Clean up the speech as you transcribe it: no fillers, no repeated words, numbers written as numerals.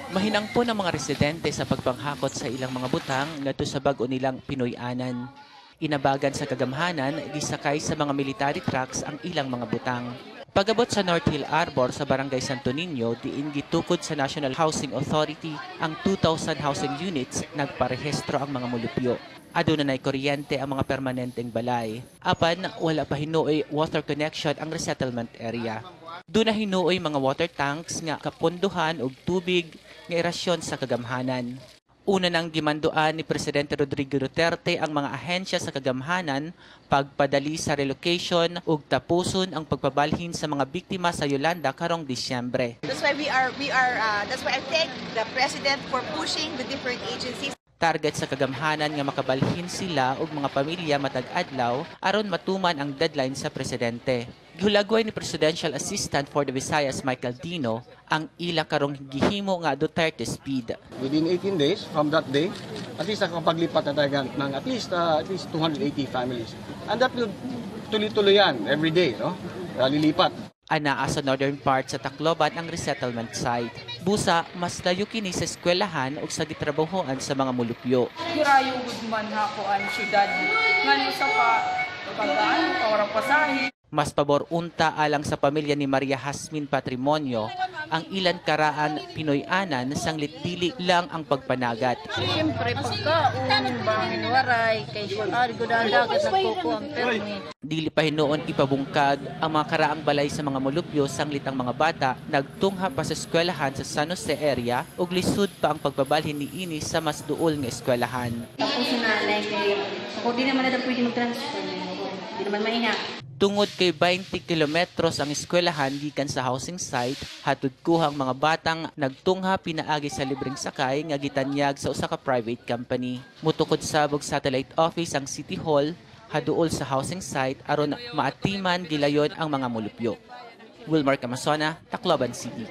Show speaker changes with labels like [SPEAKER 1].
[SPEAKER 1] Mahinangpo ng mga residente sa pagpanghakot sa ilang mga butang ngadto sa bag-o nilang Pinoy-anan. Inabagan sa kagamhanan, gisakay sa mga military trucks ang ilang mga butang. Pagabot sa North Hill Arbor sa Barangay Santo Niño, diin gitukod sa National Housing Authority ang 2,000 housing units, nagparehistro ang mga mulupyo. Aduna na'y kuryente ang mga permanenteng balay. Apan, wala pa hinuoy water connection ang resettlement area. Doon na hinuoy mga water tanks nga kapunduhan og tubig nga irasyon sa kagamhanan. Una nang gimanduan ni Presidente Rodrigo Duterte ang mga ahensya sa kagamhanan pagpadali sa relocation ug tapuson ang pagpabalhin sa mga biktima sa Yolanda karong Disyembre.
[SPEAKER 2] That's why that's why I thank the President for pushing the different agencies.
[SPEAKER 1] Target sa kagamhanan nga makabalhin sila ug mga pamilya matag adlaw aron matuman ang deadline sa presidente. Gihulagway ni Presidential Assistant for the Visayas Michael Dino ang ila karong gihimo nga Duterte speed.
[SPEAKER 3] Within 18 days from that day, at least nakapaglipat na tayo ng at least 280 families. And that will tuloy-tuloy yan every day, no? Lilipat.
[SPEAKER 1] Anaa sa northern part sa Tacloban ang resettlement site. Busa, mas layo kini sa eskwelahan ug sa gitrabahoan sa mga mulupyo.
[SPEAKER 4] Hirayo gudman ako ang syudad. Ngano sa pagaan, kawarang pasahe.
[SPEAKER 1] Mas pabor unta alang sa pamilya ni Maria Hasmin Patrimonio ang ilan karaan Pinoy-anan sanglit dili lang ang pagpanagat.
[SPEAKER 5] Siyempre, pagkaon, bangin waray, kay gudadagat ang kuko ang permi.
[SPEAKER 1] Dili pa hinuon ipabungkag ang mga karaang balay sa mga mulupyo sanglit ang mga bata nagtungha pa sa eskwelahan sa San Jose area ug lisud pa ang pagbabalhin niini sa mas duol nga eskwelahan.
[SPEAKER 5] Ako sinalay kay ako di naman na pwede mag-transfer. Di naman mainga.
[SPEAKER 1] Tungod kay 20 kilometros ang eskwelahan gikan sa housing site, hatod kuhang mga batang nagtungha pinaagi sa libreng sakay nga gitanyag sa usa ka private company. Mutukod sabog satellite office ang City Hall haduol sa housing site aron maatiman gilayon ang mga mulupyo. Wilmar Camasona, Tacloban City.